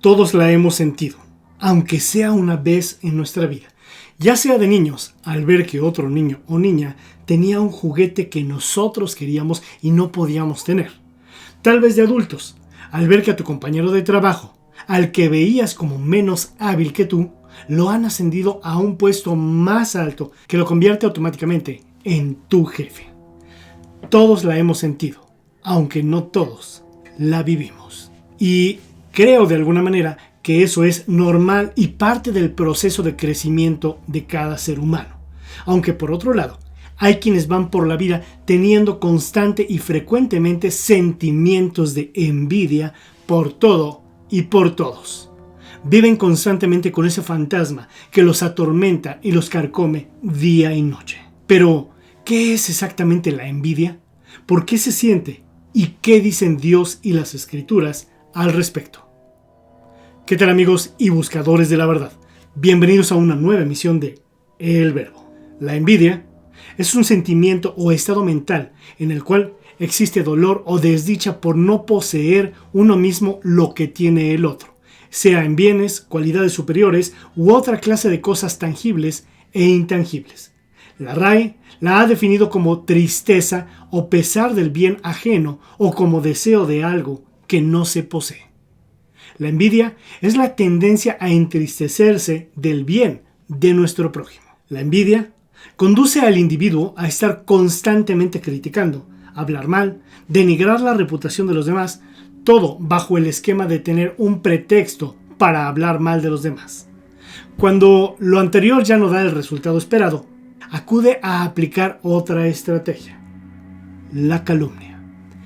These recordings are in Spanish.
Todos la hemos sentido, aunque sea una vez en nuestra vida. Ya sea de niños, al ver que otro niño o niña tenía un juguete que nosotros queríamos y no podíamos tener. Tal vez de adultos, al ver que a tu compañero de trabajo, al que veías como menos hábil que tú, lo han ascendido a un puesto más alto que lo convierte automáticamente en tu jefe. Todos la hemos sentido, aunque no todos la vivimos. Y creo de alguna manera que eso es normal y parte del proceso de crecimiento de cada ser humano. Aunque por otro lado, hay quienes van por la vida teniendo constante y frecuentemente sentimientos de envidia por todo y por todos. Viven constantemente con ese fantasma que los atormenta y los carcome día y noche. Pero, ¿qué es exactamente la envidia? ¿Por qué se siente? ¿Y qué dicen Dios y las Escrituras al respecto? ¿Qué tal, amigos y buscadores de la verdad? Bienvenidos a una nueva emisión de El Verbo. La envidia es un sentimiento o estado mental en el cual existe dolor o desdicha por no poseer uno mismo lo que tiene el otro, sea en bienes, cualidades superiores u otra clase de cosas tangibles e intangibles. La RAE la ha definido como tristeza o pesar del bien ajeno o como deseo de algo que no se posee. La envidia es la tendencia a entristecerse del bien de nuestro prójimo. La envidia conduce al individuo a estar constantemente criticando, hablar mal, denigrar la reputación de los demás, todo bajo el esquema de tener un pretexto para hablar mal de los demás. Cuando lo anterior ya no da el resultado esperado, acude a aplicar otra estrategia: la calumnia.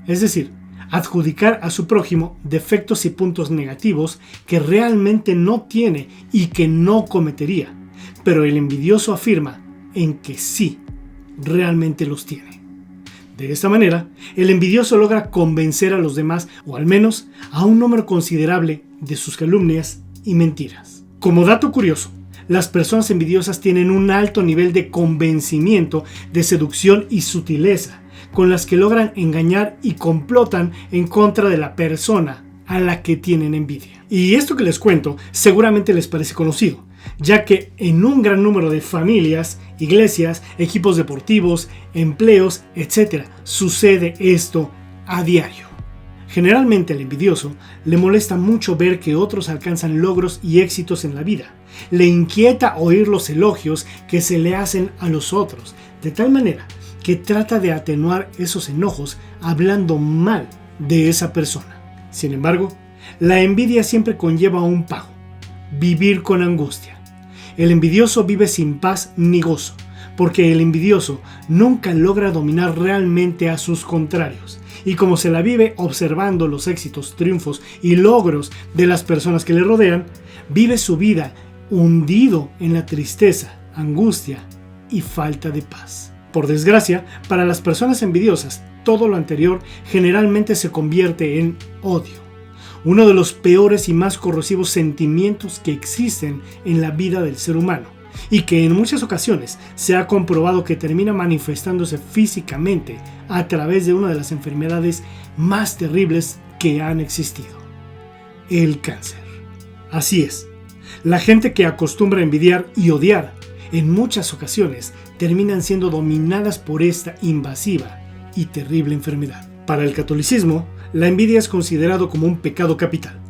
Es decir, adjudicar a su prójimo defectos y puntos negativos que realmente no tiene y que no cometería, pero el envidioso afirma en que sí, realmente los tiene. De esta manera, el envidioso logra convencer a los demás, o al menos a un número considerable, de sus calumnias y mentiras. Como dato curioso, las personas envidiosas tienen un alto nivel de convencimiento, de seducción y sutileza, con las que logran engañar y complotan en contra de la persona a la que tienen envidia. Y esto que les cuento seguramente les parece conocido, ya que en un gran número de familias, iglesias, equipos deportivos, empleos, etc., sucede esto a diario. Generalmente al envidioso le molesta mucho ver que otros alcanzan logros y éxitos en la vida. Le inquieta oír los elogios que se le hacen a los otros, de tal manera que trata de atenuar esos enojos hablando mal de esa persona. Sin embargo, la envidia siempre conlleva un pago: vivir con angustia. El envidioso vive sin paz ni gozo, porque el envidioso nunca logra dominar realmente a sus contrarios. Y como se la vive observando los éxitos, triunfos y logros de las personas que le rodean, vive su vida hundido en la tristeza, angustia y falta de paz. Por desgracia, para las personas envidiosas, todo lo anterior generalmente se convierte en odio, uno de los peores y más corrosivos sentimientos que existen en la vida del ser humano, y que en muchas ocasiones se ha comprobado que termina manifestándose físicamente a través de una de las enfermedades más terribles que han existido: el cáncer. Así es, la gente que acostumbra a envidiar y odiar, en muchas ocasiones terminan siendo dominadas por esta invasiva y terrible enfermedad. Para el catolicismo, la envidia es considerado como un pecado capital,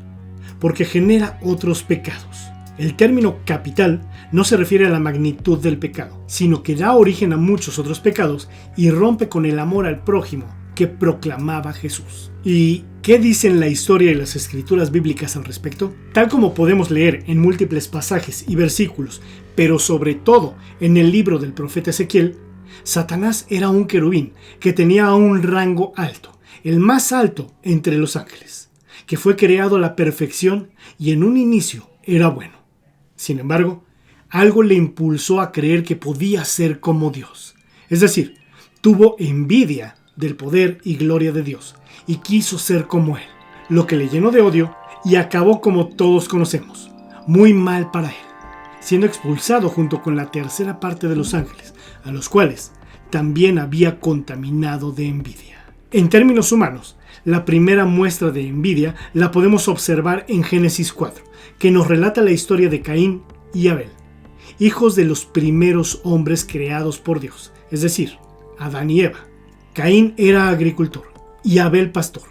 porque genera otros pecados. El término capital no se refiere a la magnitud del pecado, sino que da origen a muchos otros pecados y rompe con el amor al prójimo que proclamaba Jesús. ¿Y qué dicen la historia y las escrituras bíblicas al respecto? Tal como podemos leer en múltiples pasajes y versículos, pero sobre todo en el libro del profeta Ezequiel, Satanás era un querubín que tenía un rango alto, el más alto entre los ángeles, que fue creado a la perfección y en un inicio era bueno. Sin embargo, algo le impulsó a creer que podía ser como Dios. Es decir, tuvo envidia del poder y gloria de Dios y quiso ser como Él, lo que le llenó de odio y acabó como todos conocemos, muy mal para él, siendo expulsado junto con la tercera parte de los ángeles, a los cuales también había contaminado de envidia. En términos humanos, la primera muestra de envidia la podemos observar en Génesis 4, que nos relata la historia de Caín y Abel, hijos de los primeros hombres creados por Dios, es decir, Adán y Eva. Caín era agricultor y Abel pastor.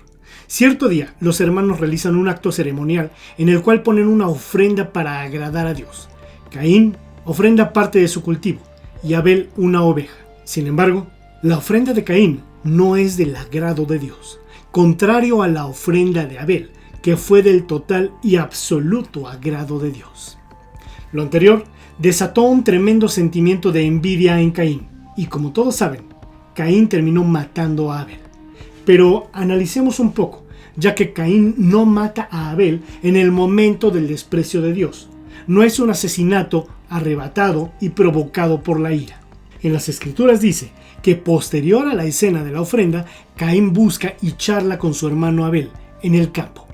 Cierto día, los hermanos realizan un acto ceremonial en el cual ponen una ofrenda para agradar a Dios. Caín ofrenda parte de su cultivo y Abel una oveja. Sin embargo, la ofrenda de Caín no es del agrado de Dios, contrario a la ofrenda de Abel, que fue del total y absoluto agrado de Dios. Lo anterior desató un tremendo sentimiento de envidia en Caín, y como todos saben, Caín terminó matando a Abel. Pero analicemos un poco, ya que Caín no mata a Abel en el momento del desprecio de Dios. No es un asesinato arrebatado y provocado por la ira. En las Escrituras dice que posterior a la escena de la ofrenda, Caín busca y charla con su hermano Abel en el campo.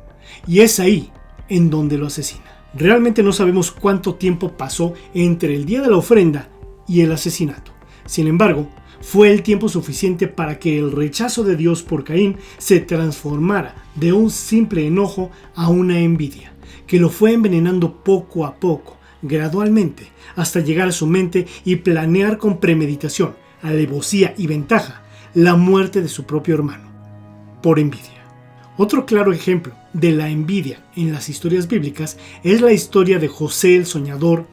Y es ahí en donde lo asesina. Realmente no sabemos cuánto tiempo pasó entre el día de la ofrenda y el asesinato. Sin embargo, fue el tiempo suficiente para que el rechazo de Dios por Caín se transformara de un simple enojo a una envidia, que lo fue envenenando poco a poco, gradualmente, hasta llegar a su mente y planear con premeditación, alevosía y ventaja la muerte de su propio hermano, por envidia. Otro claro ejemplo de la envidia en las historias bíblicas es la historia de José el soñador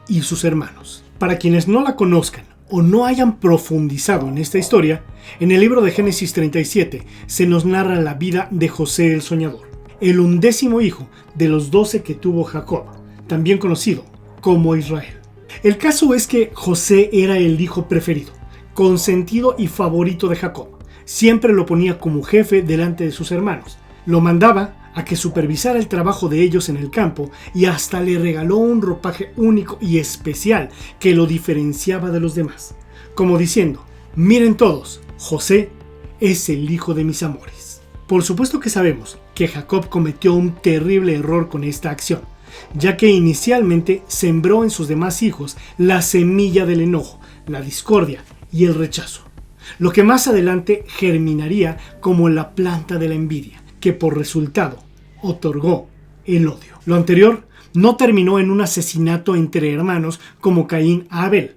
y sus hermanos. Para quienes no la conozcan o no hayan profundizado en esta historia, en el libro de Génesis 37 se nos narra la vida de José el soñador, el 11º hijo de los 12 que tuvo Jacob, también conocido como Israel. El caso es que José era el hijo preferido, consentido y favorito de Jacob. Siempre lo ponía como jefe delante de sus hermanos. Lo mandaba a que supervisara el trabajo de ellos en el campo y hasta le regaló un ropaje único y especial que lo diferenciaba de los demás, como diciendo: miren todos, José es el hijo de mis amores. Por supuesto que sabemos que Jacob cometió un terrible error con esta acción, ya que inicialmente sembró en sus demás hijos la semilla del enojo, la discordia y el rechazo, lo que más adelante germinaría como la planta de la envidia, que por resultado otorgó el odio. Lo anterior no terminó en un asesinato entre hermanos como Caín a Abel,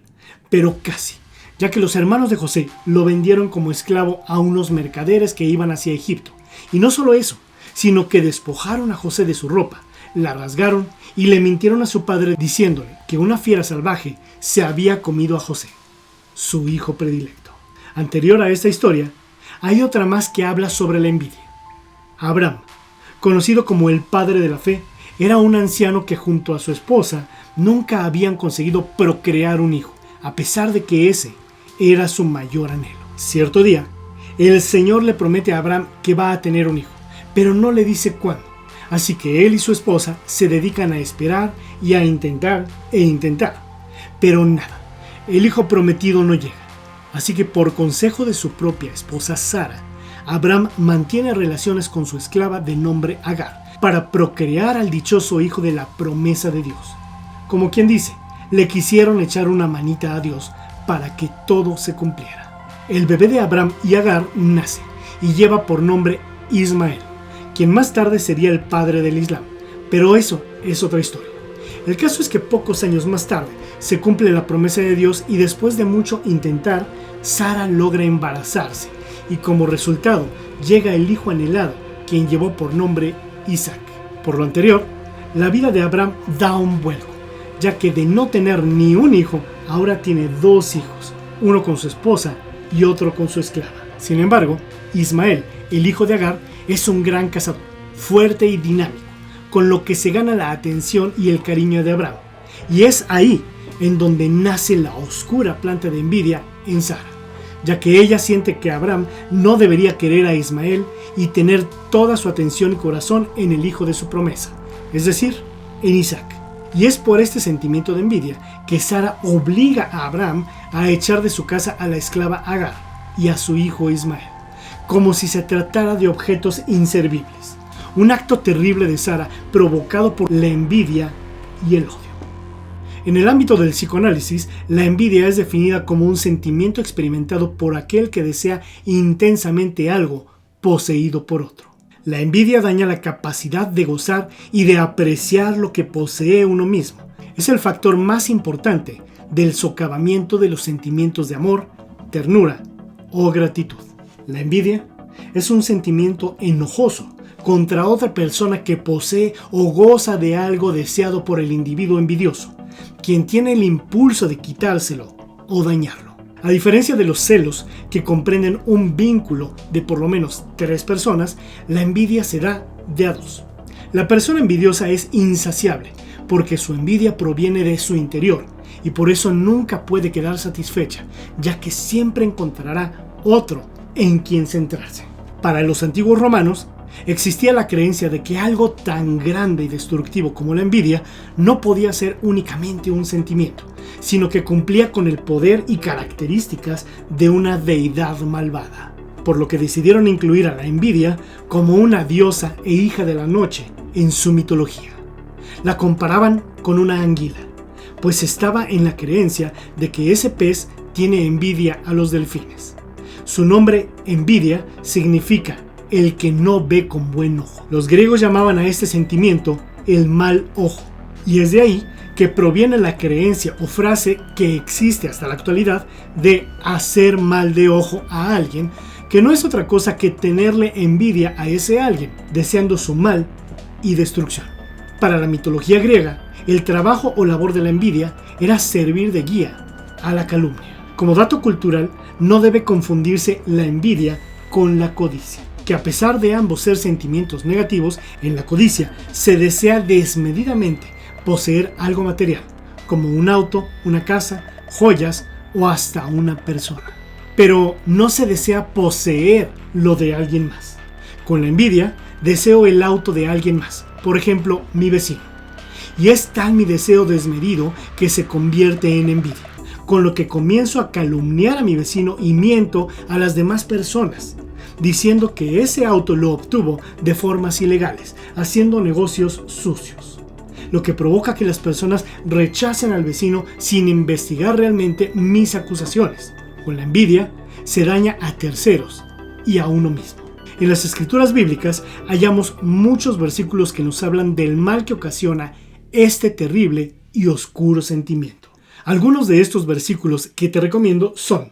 pero casi, ya que los hermanos de José lo vendieron como esclavo a unos mercaderes que iban hacia Egipto. Y no solo eso, sino que despojaron a José de su ropa, la rasgaron y le mintieron a su padre diciéndole que una fiera salvaje se había comido a José, su hijo predilecto. Anterior a esta historia, hay otra más que habla sobre la envidia. Abraham, conocido como el padre de la fe, era un anciano que junto a su esposa nunca habían conseguido procrear un hijo, a pesar de que ese era su mayor anhelo. Cierto día, el Señor le promete a Abraham que va a tener un hijo, pero no le dice cuándo. Así que él y su esposa se dedican a esperar y a intentar e intentar. Pero nada, el hijo prometido no llega. Así que por consejo de su propia esposa Sara, Abraham mantiene relaciones con su esclava de nombre Agar para procrear al dichoso hijo de la promesa de Dios. Como quien dice, le quisieron echar una manita a Dios para que todo se cumpliera. El bebé de Abraham y Agar nace y lleva por nombre Ismael, quien más tarde sería el padre del Islam, pero eso es otra historia. El caso es que pocos años más tarde se cumple la promesa de Dios y después de mucho intentar, Sara logra embarazarse y como resultado llega el hijo anhelado, quien llevó por nombre Isaac. Por lo anterior, la vida de Abraham da un vuelco, ya que de no tener ni un hijo, ahora tiene 2 hijos, uno con su esposa y otro con su esclava. Sin embargo, Ismael, el hijo de Agar, es un gran cazador, fuerte y dinámico, con lo que se gana la atención y el cariño de Abraham. Y es ahí en donde nace la oscura planta de envidia en Sara, ya que ella siente que Abraham no debería querer a Ismael y tener toda su atención y corazón en el hijo de su promesa, es decir, en Isaac. Y es por este sentimiento de envidia que Sara obliga a Abraham a echar de su casa a la esclava Agar y a su hijo Ismael, como si se tratara de objetos inservibles. Un acto terrible de Sara provocado por la envidia y el odio. En el ámbito del psicoanálisis, la envidia es definida como un sentimiento experimentado por aquel que desea intensamente algo poseído por otro. La envidia daña la capacidad de gozar y de apreciar lo que posee uno mismo. Es el factor más importante del socavamiento de los sentimientos de amor, ternura o gratitud. La envidia es un sentimiento enojoso contra otra persona que posee o goza de algo deseado por el individuo envidioso, quien tiene el impulso de quitárselo o dañarlo. A diferencia de los celos, que comprenden un vínculo de por lo menos 3 personas, la envidia se da de a 2. La persona envidiosa es insaciable, porque su envidia proviene de su interior, y por eso nunca puede quedar satisfecha, ya que siempre encontrará otro en quien centrarse. Para los antiguos romanos, existía la creencia de que algo tan grande y destructivo como la envidia no podía ser únicamente un sentimiento, sino que cumplía con el poder y características de una deidad malvada, por lo que decidieron incluir a la envidia como una diosa e hija de la noche en su mitología. La comparaban con una anguila, pues estaba en la creencia de que ese pez tiene envidia a los delfines. Su nombre, envidia, significa el que no ve con buen ojo. Los griegos llamaban a este sentimiento el mal ojo, y es de ahí que proviene la creencia o frase que existe hasta la actualidad de hacer mal de ojo a alguien, que no es otra cosa que tenerle envidia a ese alguien, deseando su mal y destrucción. Para la mitología griega, el trabajo o labor de la envidia era servir de guía a la calumnia. Como dato cultural, no debe confundirse la envidia con la codicia, que a pesar de ambos ser sentimientos negativos, en la codicia se desea desmedidamente poseer algo material, como un auto, una casa, joyas o hasta una persona. Pero no se desea poseer lo de alguien más. Con la envidia, deseo el auto de alguien más, por ejemplo, mi vecino. Y es tal mi deseo desmedido que se convierte en envidia, con lo que comienzo a calumniar a mi vecino y miento a las demás personas, diciendo que ese auto lo obtuvo de formas ilegales, haciendo negocios sucios, lo que provoca que las personas rechacen al vecino sin investigar realmente mis acusaciones. Con la envidia se daña a terceros y a uno mismo. En las escrituras bíblicas hallamos muchos versículos que nos hablan del mal que ocasiona este terrible y oscuro sentimiento. Algunos de estos versículos que te recomiendo son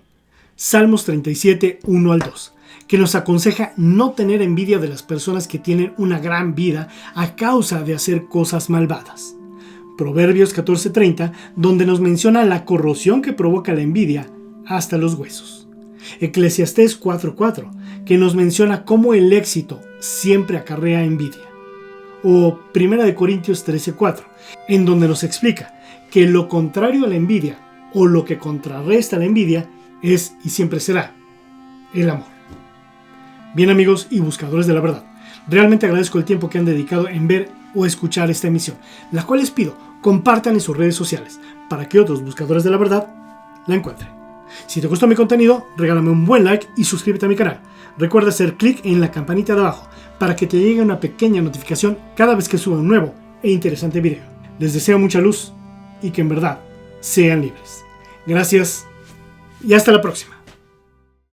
Salmos 37, 1 al 2, que nos aconseja no tener envidia de las personas que tienen una gran vida a causa de hacer cosas malvadas. Proverbios 14:30, donde nos menciona la corrosión que provoca la envidia hasta los huesos. Eclesiastés 4:4, que nos menciona cómo el éxito siempre acarrea envidia. O 1 Corintios 13:4, en donde nos explica que lo contrario a la envidia, o lo que contrarresta la envidia, es y siempre será el amor. Bien, amigos y buscadores de la verdad, realmente agradezco el tiempo que han dedicado en ver o escuchar esta emisión, la cual les pido compartan en sus redes sociales para que otros buscadores de la verdad la encuentren. Si te gustó mi contenido, regálame un buen like y suscríbete a mi canal. Recuerda hacer clic en la campanita de abajo para que te llegue una pequeña notificación cada vez que suba un nuevo e interesante video. Les deseo mucha luz y que en verdad sean libres. Gracias y hasta la próxima.